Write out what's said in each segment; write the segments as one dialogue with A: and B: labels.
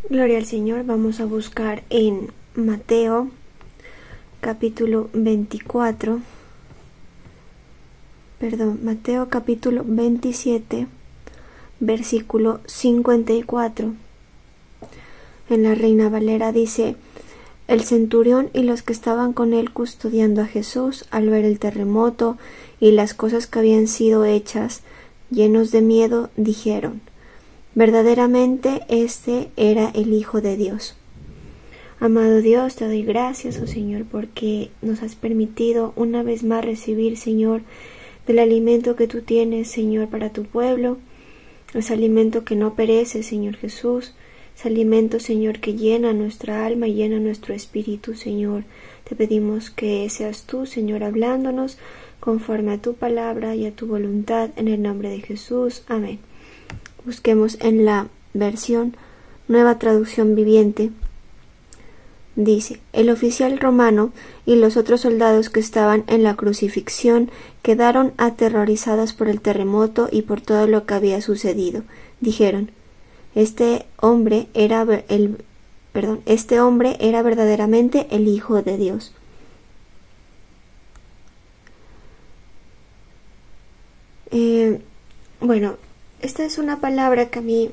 A: Gloria al Señor. Vamos a buscar en Mateo capítulo 27, versículo 54. En la Reina Valera dice: el centurión y los que estaban con él custodiando a Jesús, al ver el terremoto y las cosas que habían sido hechas, llenos de miedo, dijeron: verdaderamente este era el Hijo de Dios. Amado Dios, te doy gracias, oh Señor, porque nos has permitido una vez más recibir, Señor, del alimento que tú tienes, Señor, para tu pueblo. Ese alimento que no perece, Señor Jesús. Ese alimento, Señor, que llena nuestra alma y llena nuestro espíritu, Señor. Te pedimos que seas tú, Señor, hablándonos conforme a tu palabra y a tu voluntad, en el nombre de Jesús. Amén. Busquemos en la versión Nueva Traducción Viviente. Dice: el oficial romano y los otros soldados que estaban en la crucifixión quedaron aterrorizados por el terremoto y por todo lo que había sucedido. Dijeron: este hombre era verdaderamente el Hijo de Dios. Bueno, esta es una palabra que a mí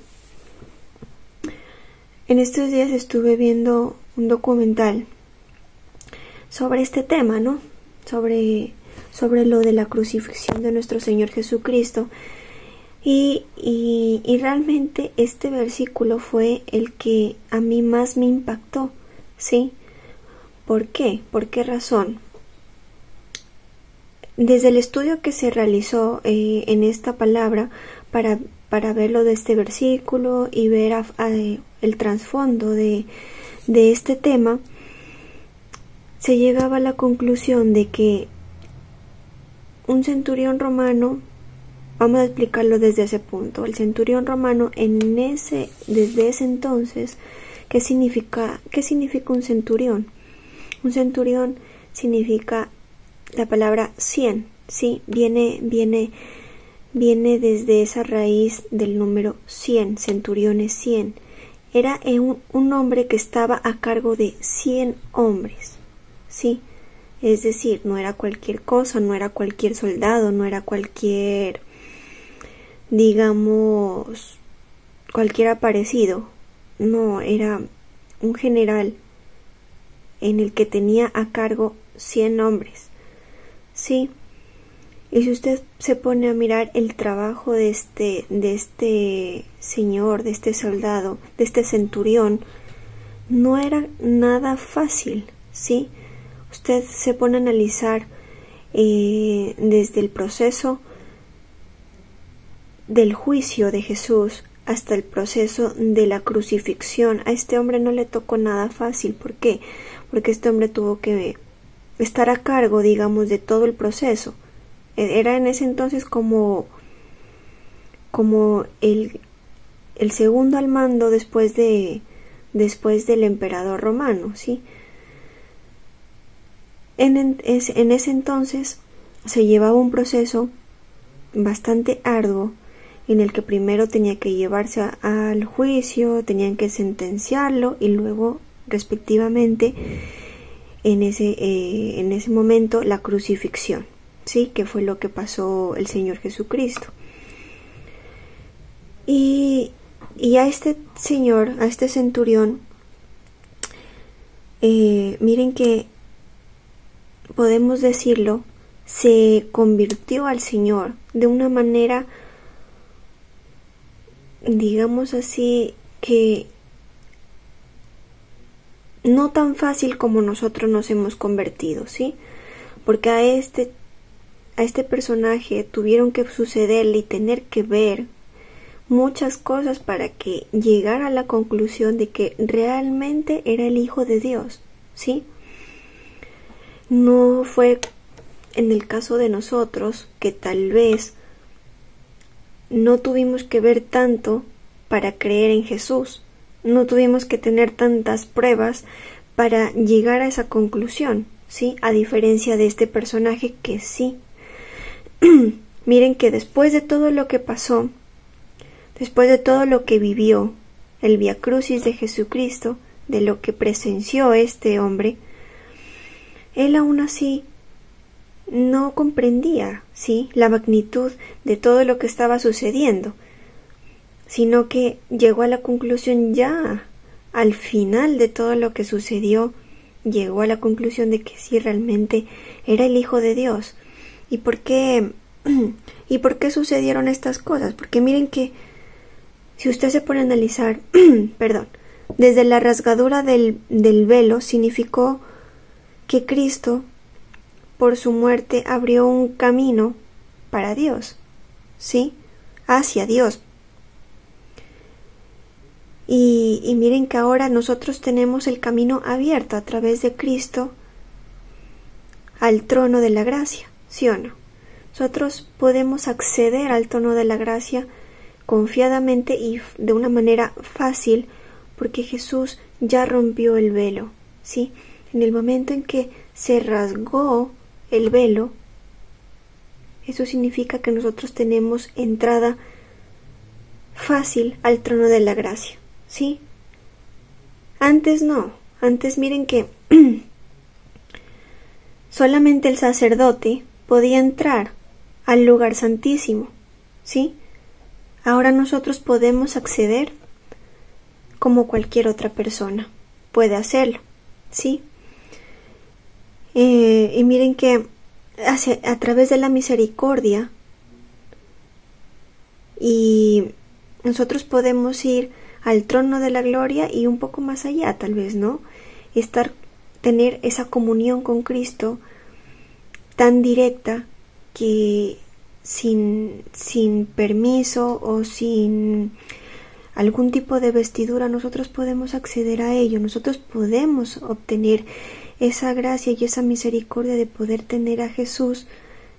A: en estos días estuve viendo un documental sobre este tema, ¿no? Sobre lo de la crucifixión de nuestro Señor Jesucristo. Y realmente este versículo fue el que a mí más me impactó, ¿sí? ¿Por qué? ¿Por qué razón? Desde el estudio que se realizó en esta palabra para ver lo de este versículo y ver el trasfondo de este tema, se llegaba a la conclusión de que un centurión romano, vamos a explicarlo desde ese punto, el centurión romano desde ese entonces, ¿qué significa un centurión? Un centurión significa la palabra 100, ¿sí? Viene desde esa raíz del número 100, centuriones 100. Era un hombre que estaba a cargo de 100 hombres, ¿sí? Es decir, no era cualquier cosa, no era cualquier soldado, no era cualquier, digamos, cualquier aparecido. No, era un general en el que tenía a cargo 100 hombres, ¿sí? Y si usted se pone a mirar el trabajo de este señor, de este soldado, de este centurión, no era nada fácil, ¿sí? Usted se pone a analizar desde el proceso del juicio de Jesús hasta el proceso de la crucifixión. A este hombre no le tocó nada fácil. ¿Por qué? Porque este hombre tuvo que estar a cargo, digamos, de todo el proceso. Era en ese entonces como el segundo al mando después del emperador romano, ¿sí? En ese entonces se llevaba un proceso bastante arduo en el que primero tenía que llevarse al juicio, tenían que sentenciarlo y luego respectivamente en ese momento la crucifixión, ¿sí? Que fue lo que pasó el Señor Jesucristo. Y a este señor, a este centurión, miren que podemos decirlo, se convirtió al Señor de una manera, digamos así, que no tan fácil como nosotros nos hemos convertido, ¿sí? Porque a este personaje tuvieron que sucederle y tener que ver muchas cosas para que llegara a la conclusión de que realmente era el Hijo de Dios, ¿sí? No fue en el caso de nosotros, que tal vez no tuvimos que ver tanto para creer en Jesús, no tuvimos que tener tantas pruebas para llegar a esa conclusión, ¿sí? A diferencia de este personaje que sí. Miren que después de todo lo que pasó, después de todo lo que vivió, el Vía Crucis de Jesucristo, de lo que presenció este hombre, él aún así no comprendía, ¿sí?, la magnitud de todo lo que estaba sucediendo, sino que llegó a la conclusión ya al final de todo lo que sucedió, llegó a la conclusión de que sí, realmente era el Hijo de Dios. ¿Y por qué sucedieron estas cosas? Porque miren que si usted se pone a analizar, perdón, desde la rasgadura del velo significó que Cristo, por su muerte, abrió un camino para Dios, ¿sí?, hacia Dios. Y miren que ahora nosotros tenemos el camino abierto a través de Cristo al trono de la gracia, ¿sí o no? Nosotros podemos acceder al trono de la gracia confiadamente y de una manera fácil, porque Jesús ya rompió el velo, ¿sí? En el momento en que se rasgó el velo, eso significa que nosotros tenemos entrada fácil al trono de la gracia, ¿sí? Antes no, antes miren que solamente el sacerdote podía entrar al lugar santísimo, ¿sí? Ahora nosotros podemos acceder como cualquier otra persona puede hacerlo, ¿sí? Y miren que a través de la misericordia y nosotros podemos ir al trono de la gloria y un poco más allá, tal vez, ¿no? Tener esa comunión con Cristo tan directa que sin permiso o sin algún tipo de vestidura nosotros podemos acceder a ello, nosotros podemos obtener esa gracia y esa misericordia de poder tener a Jesús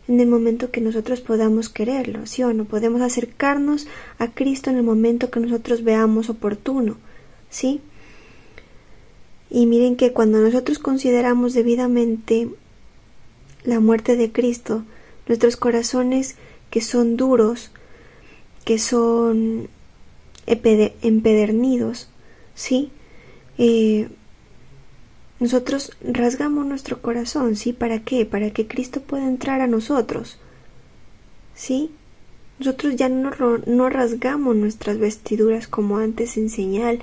A: en el momento que nosotros podamos quererlo, ¿sí o no? Podemos acercarnos a Cristo en el momento que nosotros veamos oportuno, ¿sí? Y miren que cuando nosotros consideramos debidamente la muerte de Cristo, nuestros corazones que son duros, que son empedernidos, ¿sí? Nosotros rasgamos nuestro corazón, ¿sí? ¿Para qué? Para que Cristo pueda entrar a nosotros, ¿sí? Nosotros ya no rasgamos nuestras vestiduras como antes en señal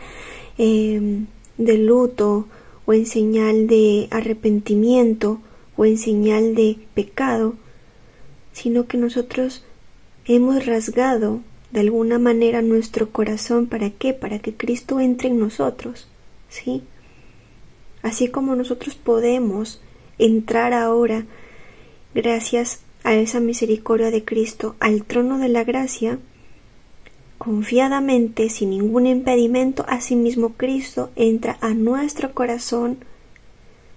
A: de luto o en señal de arrepentimiento o en señal de pecado, sino que nosotros hemos rasgado de alguna manera nuestro corazón. ¿Para qué? Para que Cristo entre en nosotros, ¿sí? Así como nosotros podemos entrar ahora, gracias a esa misericordia de Cristo, al trono de la gracia, confiadamente, sin ningún impedimento, asimismo Cristo entra a nuestro corazón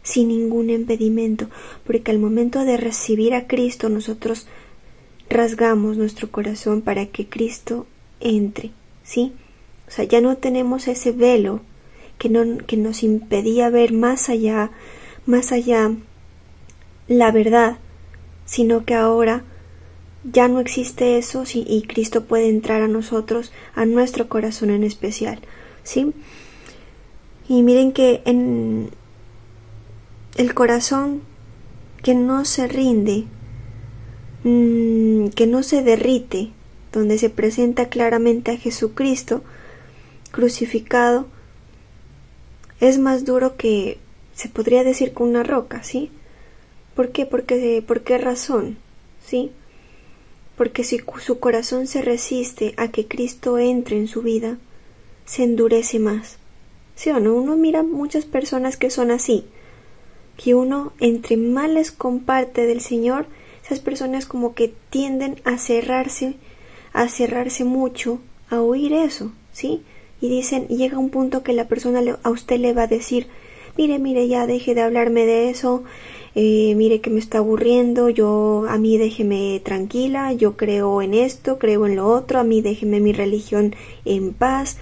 A: sin ningún impedimento, porque al momento de recibir a Cristo nosotros rasgamos nuestro corazón para que Cristo entre, ¿sí? O sea, ya no tenemos ese velo que nos impedía ver más allá la verdad, sino que ahora ya no existe eso, ¿sí? Y Cristo puede entrar a nosotros, a nuestro corazón en especial, ¿sí? Y miren que en el corazón que no se rinde, que no se derrite, donde se presenta claramente a Jesucristo crucificado, es más duro que, se podría decir, con una roca, ¿sí? ¿Por qué? ¿Por qué razón? ¿Sí? Porque si su corazón se resiste a que Cristo entre en su vida, se endurece más, ¿sí o no? Uno mira muchas personas que son así, que uno entre más les comparte del Señor, esas personas como que tienden a cerrarse mucho, a oír eso, ¿sí? Y dicen, llega un punto que la persona a usted le va a decir, mire, ya deje de hablarme de eso, mire que me está aburriendo, a mí déjeme tranquila, yo creo en esto, creo en lo otro, a mí déjeme mi religión en paz,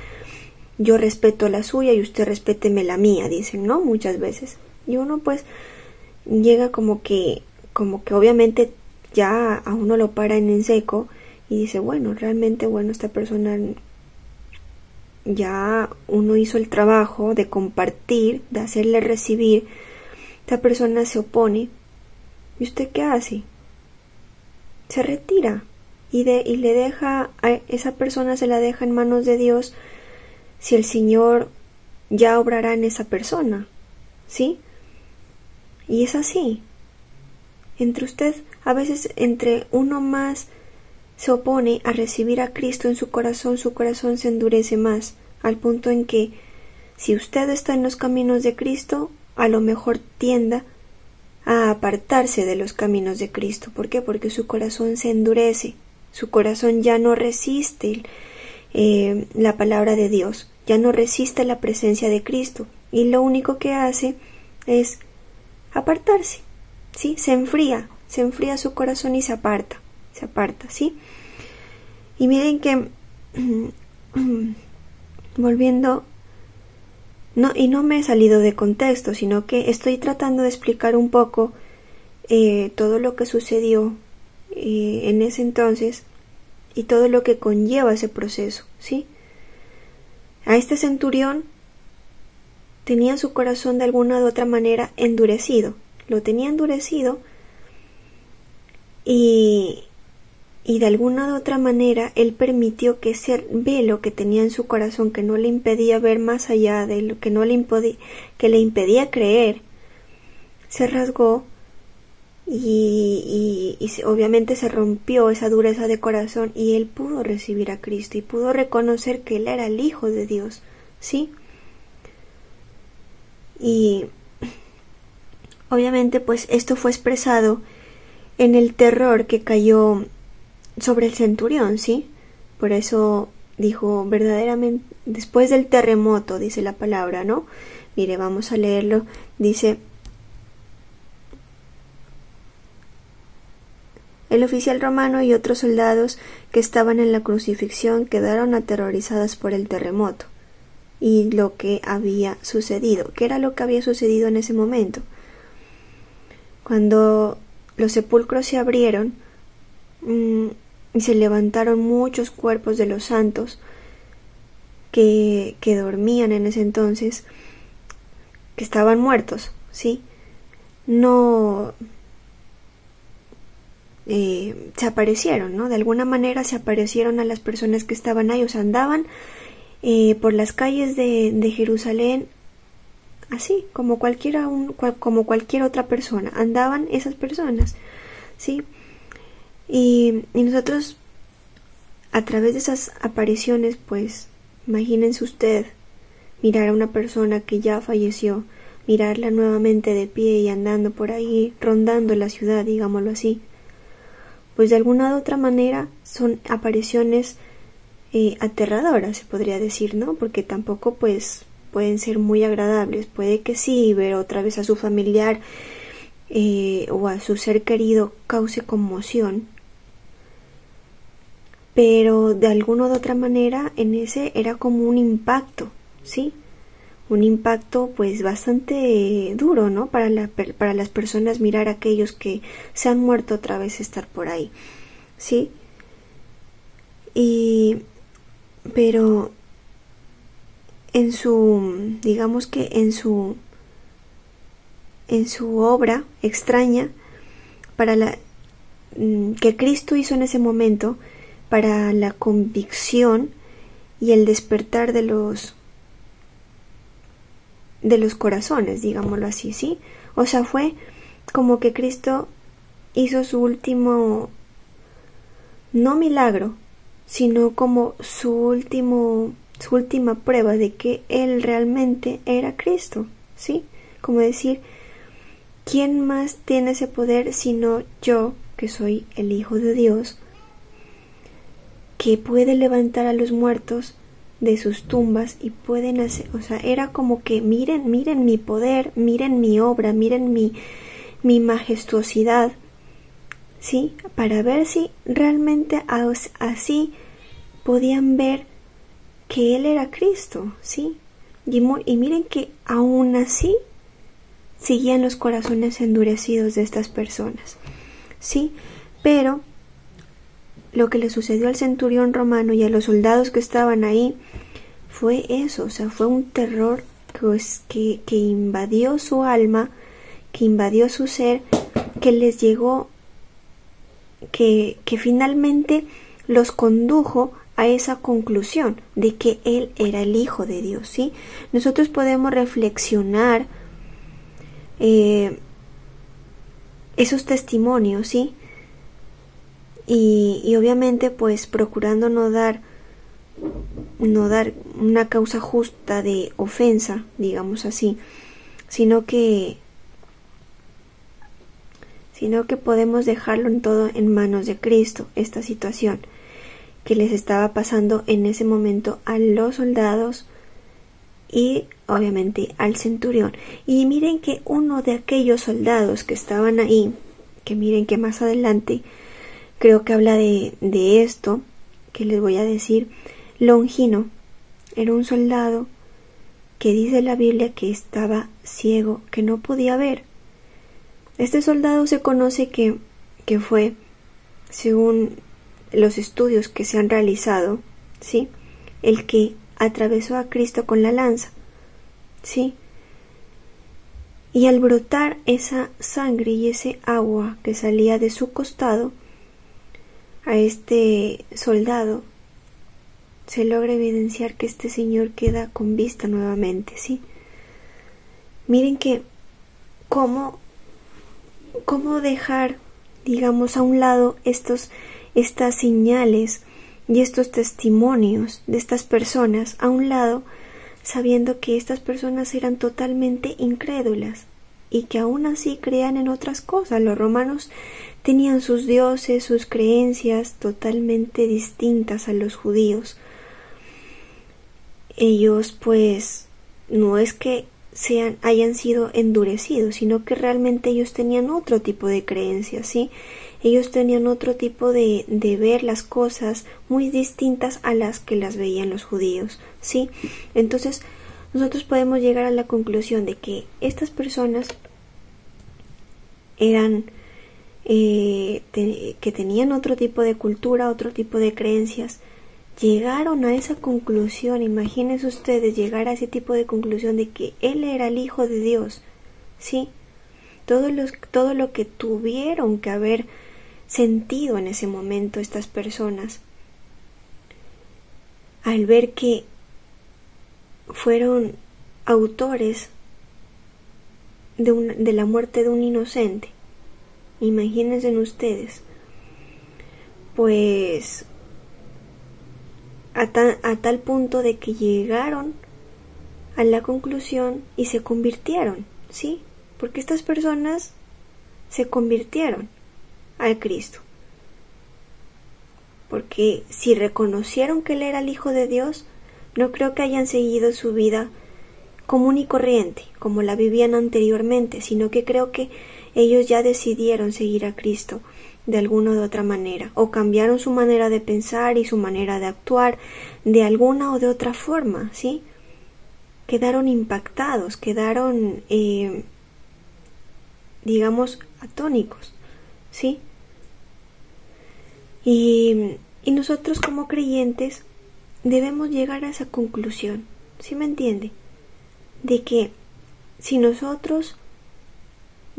A: yo respeto la suya y usted respéteme la mía, dicen, ¿no? Muchas veces. Y uno pues llega como que obviamente ya a uno lo paran en seco y dice, bueno, realmente, esta persona ya uno hizo el trabajo de compartir, de hacerle recibir, esta persona se opone. ¿Y usted qué hace? Se retira y le deja a esa persona, se la deja en manos de Dios, si el Señor ya obrará en esa persona, ¿sí? Y es así. A veces entre uno más se opone a recibir a Cristo en su corazón se endurece más, al punto en que si usted está en los caminos de Cristo, a lo mejor tienda a apartarse de los caminos de Cristo. ¿Por qué? Porque su corazón se endurece, su corazón ya no resiste la palabra de Dios, ya no resiste la presencia de Cristo, y lo único que hace es apartarse, ¿sí? Se enfría su corazón y se aparta, ¿sí? Y miren que volviendo, no me he salido de contexto, sino que estoy tratando de explicar un poco todo lo que sucedió en ese entonces y todo lo que conlleva ese proceso, ¿sí? A este centurión tenía su corazón de alguna u otra manera endurecido, lo tenía endurecido y de alguna u otra manera él permitió que ese velo que tenía en su corazón, que no le impedía ver más allá de lo que que le impedía creer, se rasgó y obviamente se rompió esa dureza de corazón, y él pudo recibir a Cristo y pudo reconocer que él era el Hijo de Dios, ¿sí? Y obviamente pues esto fue expresado en el terror que cayó sobre el centurión, ¿sí? Por eso dijo verdaderamente, después del terremoto, dice la palabra, ¿no? Mire, vamos a leerlo. Dice: el oficial romano y otros soldados que estaban en la crucifixión quedaron aterrorizados por el terremoto y lo que había sucedido. ¿Qué era lo que había sucedido en ese momento? Cuando los sepulcros se abrieron y se levantaron muchos cuerpos de los santos que dormían en ese entonces, que estaban muertos, ¿sí? No se aparecieron, ¿no? De alguna manera se aparecieron a las personas que estaban ahí, o sea, andaban por las calles de Jerusalén, así como como cualquier otra persona, andaban esas personas, ¿sí? Y nosotros, a través de esas apariciones, pues, imagínense usted mirar a una persona que ya falleció, mirarla nuevamente de pie y andando por ahí, rondando la ciudad, digámoslo así. Pues de alguna u otra manera son apariciones aterradoras, se podría decir, ¿no? Porque tampoco pues pueden ser muy agradables. Puede que sí, ver otra vez a su familiar o a su ser querido cause conmoción, pero de alguna u otra manera en ese era como un impacto, ¿sí? Un impacto pues bastante duro, ¿no? Para las personas mirar a aquellos que se han muerto otra vez estar por ahí, ¿sí? Pero digamos que en su obra extraña que Cristo hizo en ese momento, para la convicción y el despertar de los corazones, digámoslo así, ¿sí? O sea, fue como que Cristo hizo su último, no milagro, sino como su última prueba de que Él realmente era Cristo, ¿sí? Como decir, ¿quién más tiene ese poder sino yo, que soy el Hijo de Dios, que puede levantar a los muertos de sus tumbas y pueden hacer, o sea, era como que miren mi poder, miren mi obra, miren mi majestuosidad, ¿sí? Para ver si realmente así podían ver que Él era Cristo, ¿sí? Y miren que aún así seguían los corazones endurecidos de estas personas, ¿sí? Pero lo que le sucedió al centurión romano y a los soldados que estaban ahí fue eso, o sea, fue un terror que invadió su alma, que invadió su ser, que les llegó, que finalmente los condujo a esa conclusión de que él era el Hijo de Dios, ¿sí? Nosotros podemos reflexionar esos testimonios, ¿sí? Y obviamente pues procurando no dar una causa justa de ofensa, digamos así, sino que podemos dejarlo en todo en manos de Cristo, esta situación que les estaba pasando en ese momento a los soldados y obviamente al centurión. Y miren que uno de aquellos soldados que estaban ahí, que miren que más adelante creo que habla de esto que les voy a decir, Longino era un soldado que dice la Biblia que estaba ciego, que no podía ver. Este soldado se conoce que fue, según los estudios que se han realizado, ¿sí?, el que atravesó a Cristo con la lanza, ¿sí? Y al brotar esa sangre y ese agua que salía de su costado, a este soldado se logra evidenciar que este señor queda con vista nuevamente, ¿sí? Miren que cómo dejar, digamos, a un lado estas señales y estos testimonios de estas personas a un lado, sabiendo que estas personas eran totalmente incrédulas y que aún así creían en otras cosas. Los romanos tenían sus dioses, sus creencias totalmente distintas a los judíos. Ellos pues no es que hayan sido endurecidos, sino que realmente ellos tenían otro tipo de creencias, ¿sí? Ellos tenían otro tipo de ver las cosas muy distintas a las que las veían los judíos, ¿sí? Entonces nosotros podemos llegar a la conclusión de que estas personas eran que tenían otro tipo de cultura, otro tipo de creencias. Llegaron a esa conclusión, imagínense ustedes llegar a ese tipo de conclusión de que él era el Hijo de Dios, ¿sí? Todo lo que tuvieron que haber sentido en ese momento estas personas al ver que fueron autores de la muerte de un inocente. Imagínense ustedes, pues a tal punto de que llegaron a la conclusión y se convirtieron, ¿sí? Porque estas personas se convirtieron al Cristo. Porque si reconocieron que Él era el Hijo de Dios, no creo que hayan seguido su vida común y corriente, como la vivían anteriormente, sino que creo que ellos ya decidieron seguir a Cristo de alguna u otra manera, o cambiaron su manera de pensar y su manera de actuar de alguna o de otra forma, ¿sí? Quedaron impactados, quedaron, digamos, atónicos, ¿sí? Y nosotros como creyentes debemos llegar a esa conclusión, ¿sí me entiende? De que si nosotros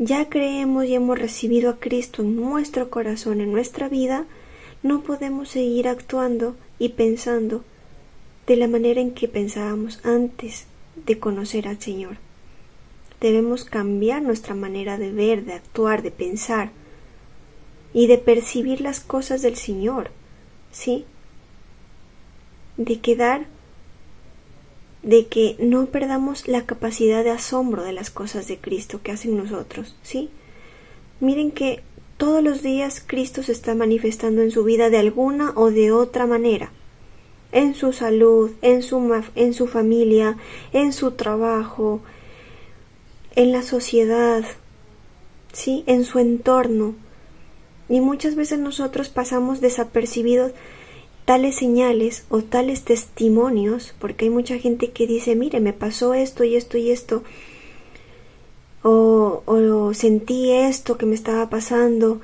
A: ya creemos y hemos recibido a Cristo en nuestro corazón, en nuestra vida, no podemos seguir actuando y pensando de la manera en que pensábamos antes de conocer al Señor. Debemos cambiar nuestra manera de ver, de actuar, de pensar y de percibir las cosas del Señor, ¿sí? De que no perdamos la capacidad de asombro de las cosas de Cristo que hacen nosotros, ¿sí? Miren que todos los días Cristo se está manifestando en su vida de alguna o de otra manera, en su salud, en su familia, en su trabajo, en la sociedad, ¿sí? En su entorno. Y muchas veces nosotros pasamos desapercibidos tales señales o tales testimonios, porque hay mucha gente que dice, mire, me pasó esto y esto y esto, o sentí esto que me estaba pasando,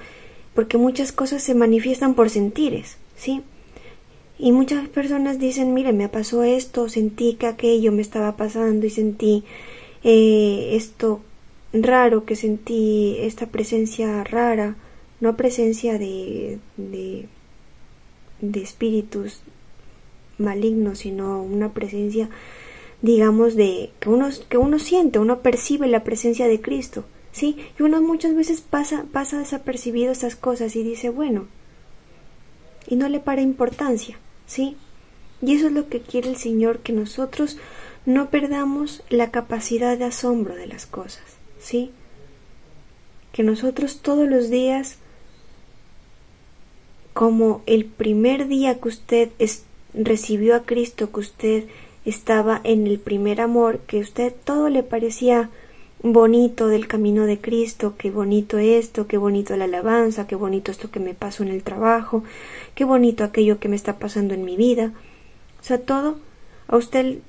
A: porque muchas cosas se manifiestan por sentires, ¿sí? Y muchas personas dicen, mire, me pasó esto, sentí que aquello me estaba pasando y sentí esto raro, que sentí esta presencia rara, no presencia de espíritus malignos, sino una presencia, digamos, de que uno siente, uno percibe la presencia de Cristo, ¿sí? Y uno muchas veces pasa desapercibido esas cosas y dice, bueno, y no le para importancia, ¿sí? Y eso es lo que quiere el Señor, que nosotros no perdamos la capacidad de asombro de las cosas, ¿sí? Que nosotros todos los días, como el primer día que usted recibió a Cristo, que usted estaba en el primer amor, que a usted todo le parecía bonito del camino de Cristo, qué bonito esto, qué bonito la alabanza, qué bonito esto que me pasó en el trabajo, qué bonito aquello que me está pasando en mi vida. O sea, todo a usted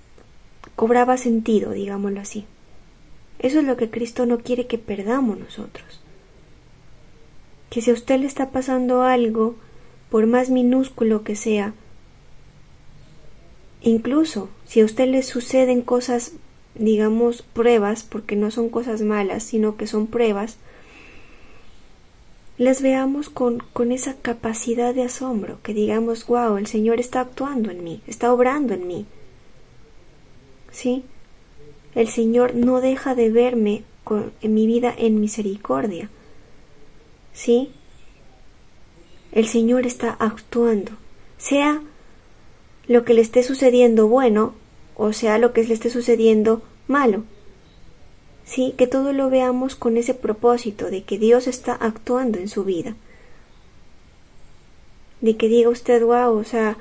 A: cobraba sentido, digámoslo así. Eso es lo que Cristo no quiere que perdamos nosotros. Que si a usted le está pasando algo, por más minúsculo que sea, incluso si a usted le suceden cosas, digamos, pruebas, porque no son cosas malas, sino que son pruebas, las veamos con esa capacidad de asombro, que digamos, wow, el Señor está actuando en mí, está obrando en mí. ¿Sí? El Señor no deja de verme en mi vida en misericordia. ¿Sí? El Señor está actuando, sea lo que le esté sucediendo bueno, o sea lo que le esté sucediendo malo. Sí, que todo lo veamos con ese propósito de que Dios está actuando en su vida. De que diga usted, wow, o sea,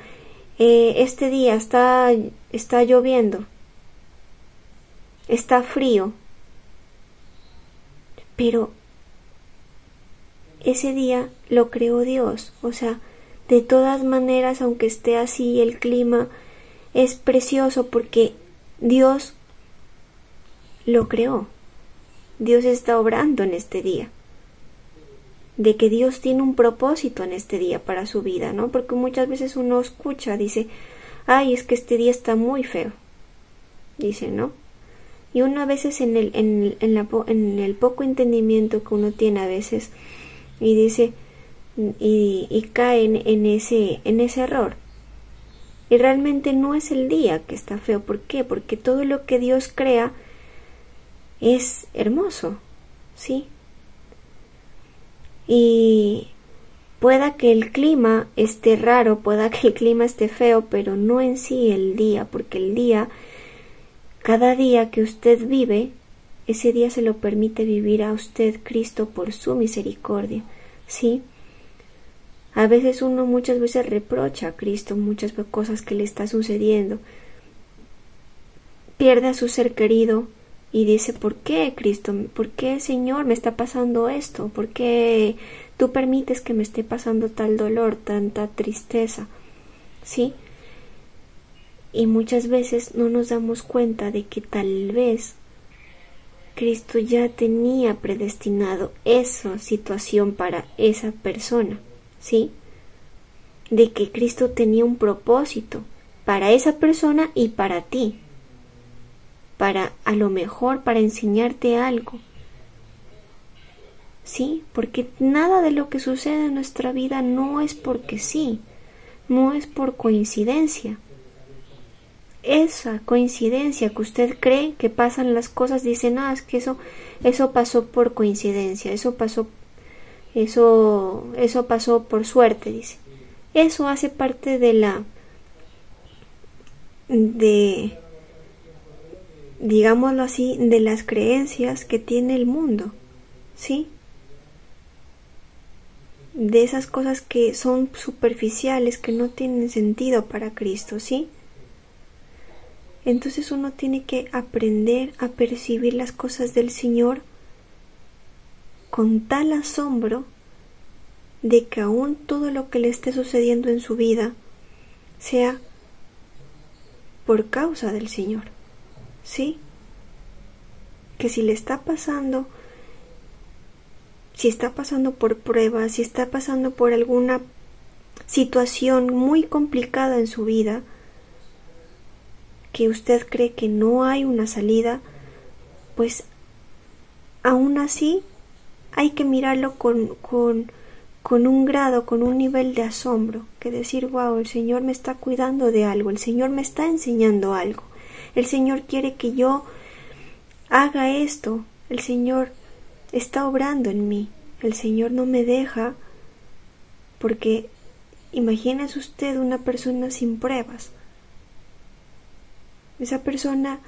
A: este día está lloviendo, está frío, pero ese día lo creó Dios. O sea, de todas maneras, aunque esté así el clima, es precioso porque Dios lo creó. Dios está obrando en este día. De que Dios tiene un propósito en este día para su vida, ¿no? Porque muchas veces uno escucha, dice, ay, es que este día está muy feo. Dice, ¿no? Y uno a veces en el poco entendimiento que uno tiene a veces, y dice, y cae en ese error. Y realmente no es el día que está feo. ¿Por qué? Porque todo lo que Dios crea es hermoso, ¿sí? Y pueda que el clima esté raro, pueda que el clima esté feo, pero no en sí el día, porque el día, cada día que usted vive, ese día se lo permite vivir a usted Cristo por su misericordia, ¿sí? A veces muchas veces reprocha a Cristo muchas cosas que le está sucediendo. Pierde a su ser querido y dice, ¿por qué, Cristo? ¿Por qué, Señor, me está pasando esto? ¿Por qué tú permites que me esté pasando tal dolor, tanta tristeza? ¿Sí? Y muchas veces no nos damos cuenta de que tal vez Cristo ya tenía predestinado esa situación para esa persona, ¿sí? De que Cristo tenía un propósito para esa persona y para ti, para a lo mejor para enseñarte algo, ¿sí? Porque nada de lo que sucede en nuestra vida no es porque sí, no es por coincidencia. Esa coincidencia que usted cree que pasan las cosas, dice, no, es que eso pasó por coincidencia, eso pasó por suerte, dice. Eso hace parte digámoslo así, de las creencias que tiene el mundo, ¿sí? De esas cosas que son superficiales, que no tienen sentido para Cristo, ¿sí? Entonces uno tiene que aprender a percibir las cosas del Señor con tal asombro de que aún todo lo que le esté sucediendo en su vida sea por causa del Señor, ¿sí? Que si le está pasando, si está pasando por pruebas, si está pasando por alguna situación muy complicada en su vida, que usted cree que no hay una salida, pues aún así hay que mirarlo con un grado, con un nivel de asombro, que decir, wow, el Señor me está cuidando de algo, el Señor me está enseñando algo, el Señor quiere que yo haga esto, el Señor está obrando en mí, el Señor no me deja, porque imagínese usted una persona sin pruebas. Esa persona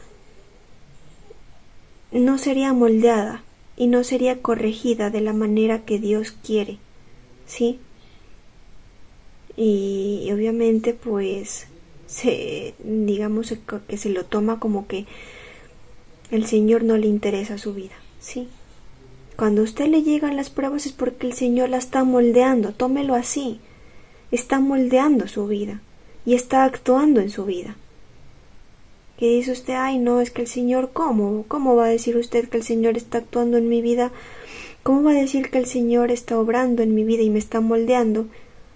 A: no sería moldeada y no sería corregida de la manera que Dios quiere, ¿sí? Y obviamente pues digamos que se lo toma como que el Señor no le interesa su vida, ¿sí? Cuando a usted le llegan las pruebas es porque el Señor la está moldeando, tómelo así, está moldeando su vida y está actuando en su vida. Que dice usted, ay no, es que el Señor, ¿cómo va a decir usted que el Señor está actuando en mi vida? ¿Cómo va a decir que el Señor está obrando en mi vida y me está moldeando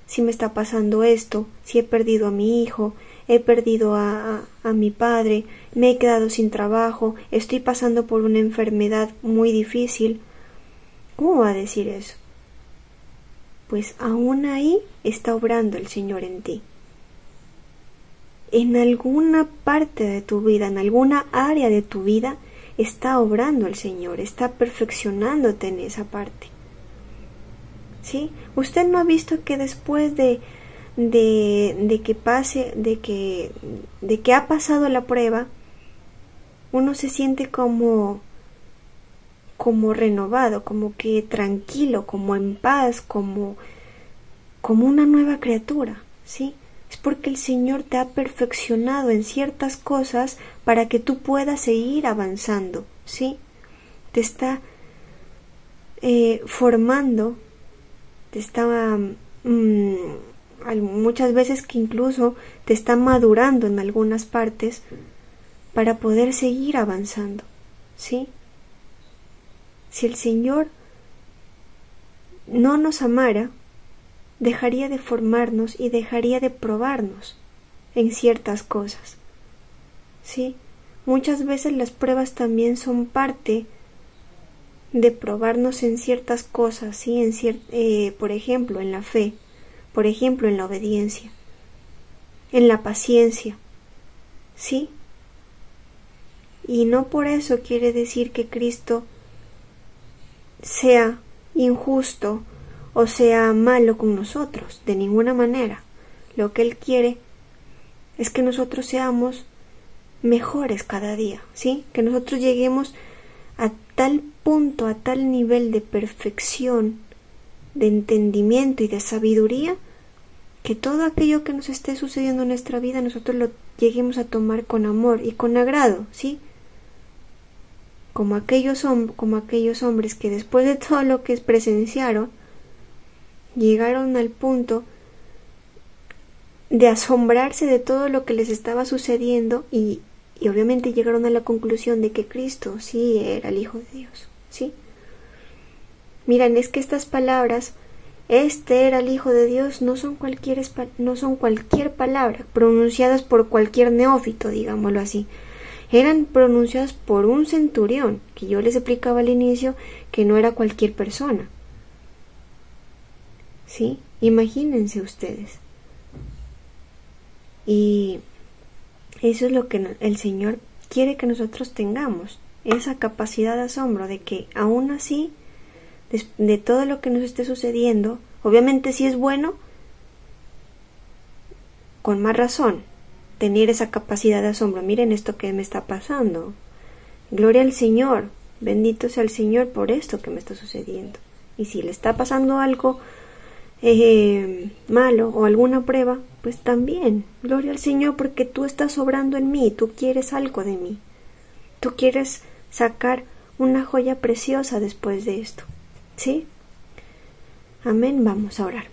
A: si me está pasando esto, si he perdido a mi hijo, he perdido a mi padre, me he quedado sin trabajo, estoy pasando por una enfermedad muy difícil? ¿Cómo va a decir eso? Pues aún ahí está obrando el Señor en ti. En alguna parte de tu vida, en alguna área de tu vida, está obrando el Señor, está perfeccionándote en esa parte. ¿Sí? Usted no ha visto que después de que pase, de que ha pasado la prueba, uno se siente como renovado, como que tranquilo, como en paz, como una nueva criatura, ¿sí? Es porque el Señor te ha perfeccionado en ciertas cosas para que tú puedas seguir avanzando, ¿sí? Te está formando, te está muchas veces que incluso te está madurando en algunas partes para poder seguir avanzando, ¿sí? Si el Señor no nos amara, dejaría de formarnos y dejaría de probarnos en ciertas cosas, ¿sí? Muchas veces las pruebas también son parte de probarnos en ciertas cosas, ¿sí? Por ejemplo, en la fe, por ejemplo, en la obediencia, en la paciencia, ¿sí? Y no por eso quiere decir que Cristo sea injusto o sea malo con nosotros, de ninguna manera. Lo que Él quiere es que nosotros seamos mejores cada día, ¿sí? Que nosotros lleguemos a tal punto, a tal nivel de perfección, de entendimiento y de sabiduría, que todo aquello que nos esté sucediendo en nuestra vida nosotros lo lleguemos a tomar con amor y con agrado, ¿sí? Como aquellos hombres que después de todo lo que presenciaron, llegaron al punto de asombrarse de todo lo que les estaba sucediendo y obviamente llegaron a la conclusión de que Cristo sí era el Hijo de Dios, ¿sí? Miren, es que estas palabras, este era el Hijo de Dios, no son cualquier palabra pronunciadas por cualquier neófito, digámoslo así. Eran pronunciadas por un centurión, que yo les explicaba al inicio que no era cualquier persona. ¿Sí? Imagínense ustedes. Y eso es lo que el Señor quiere que nosotros tengamos, esa capacidad de asombro de que aún así, de todo lo que nos esté sucediendo, obviamente si es bueno, con más razón, tener esa capacidad de asombro. Miren esto que me está pasando. Gloria al Señor, bendito sea el Señor por esto que me está sucediendo. Y si le está pasando algo malo o alguna prueba, pues también, gloria al Señor porque tú estás obrando en mí, tú quieres algo de mí, tú quieres sacar una joya preciosa después de esto, ¿sí? Amén, vamos a orar.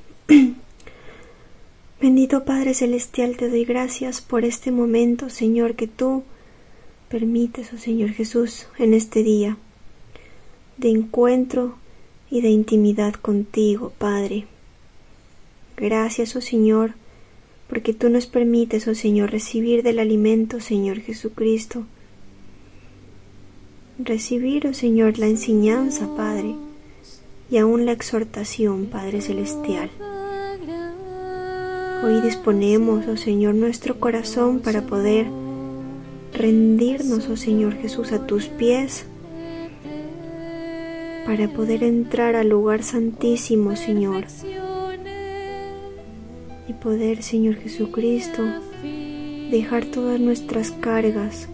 A: Bendito Padre Celestial, te doy gracias por este momento, Señor, que tú permites, oh Señor Jesús, en este día de encuentro y de intimidad contigo, Padre. Gracias, oh Señor, porque tú nos permites, oh Señor, recibir del alimento, Señor Jesucristo. Recibir, oh Señor, la enseñanza, Padre, y aún la exhortación, Padre Celestial. Hoy disponemos, oh Señor, nuestro corazón para poder rendirnos, oh Señor Jesús, a tus pies, para poder entrar al lugar santísimo, Señor, y poder, Señor Jesucristo, dejar todas nuestras cargas,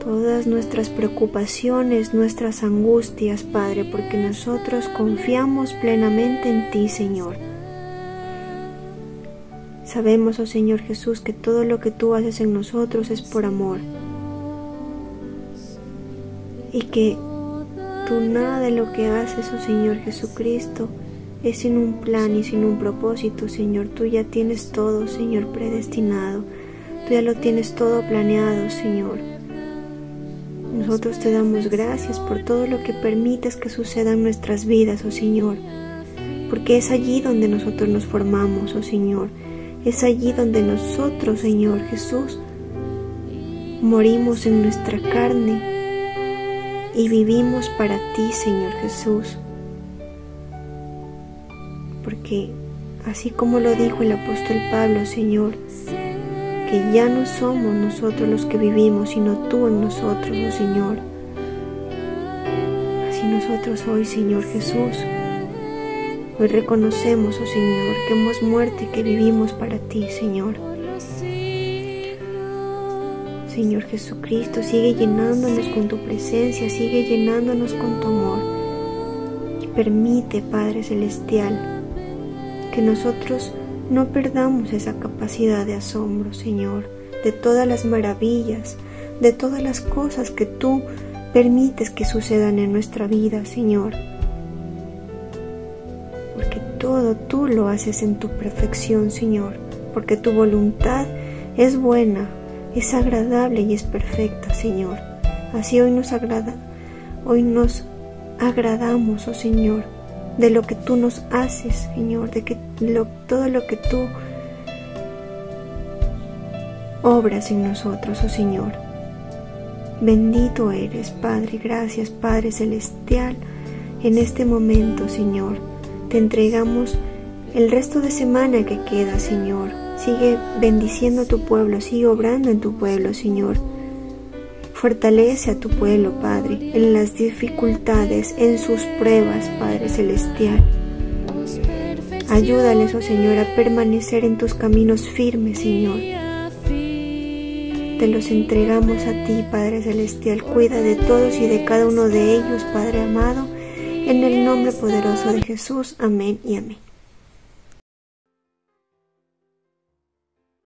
A: todas nuestras preocupaciones, nuestras angustias, Padre, porque nosotros confiamos plenamente en ti, Señor. Sabemos, oh Señor Jesús, que todo lo que tú haces en nosotros es por amor, y que tú nada de lo que haces, oh Señor Jesucristo, es sin un plan y sin un propósito, Señor. Tú ya tienes todo, Señor, predestinado. Tú ya lo tienes todo planeado, Señor. Nosotros te damos gracias por todo lo que permites que suceda en nuestras vidas, oh Señor, porque es allí donde nosotros nos formamos, oh Señor. Es allí donde nosotros, Señor Jesús, morimos en nuestra carne y vivimos para ti, Señor Jesús. Porque así como lo dijo el apóstol Pablo, Señor, que ya no somos nosotros los que vivimos, sino tú en nosotros, oh Señor. Así nosotros hoy, Señor Jesús, hoy reconocemos, oh Señor, que hemos muerto y que vivimos para ti, Señor. Señor Jesucristo, sigue llenándonos con tu presencia, sigue llenándonos con tu amor. Y permite, Padre Celestial, que nosotros no perdamos esa capacidad de asombro, Señor, de todas las maravillas, de todas las cosas que tú permites que sucedan en nuestra vida, Señor. Porque todo tú lo haces en tu perfección, Señor, porque tu voluntad es buena, es agradable y es perfecta, Señor. Así hoy nos agradamos, oh Señor, de lo que tú nos haces, Señor, de que todo lo que tú obras en nosotros, oh Señor. Bendito eres, Padre. Gracias, Padre Celestial. En este momento, Señor, te entregamos el resto de semana que queda, Señor. Sigue bendiciendo a tu pueblo, sigue obrando en tu pueblo, Señor. Fortalece a tu pueblo, Padre, en las dificultades, en sus pruebas, Padre Celestial. Ayúdales, oh Señor, a permanecer en tus caminos firmes, Señor. Te los entregamos a ti, Padre Celestial. Cuida de todos y de cada uno de ellos, Padre amado, en el nombre poderoso de Jesús. Amén y amén.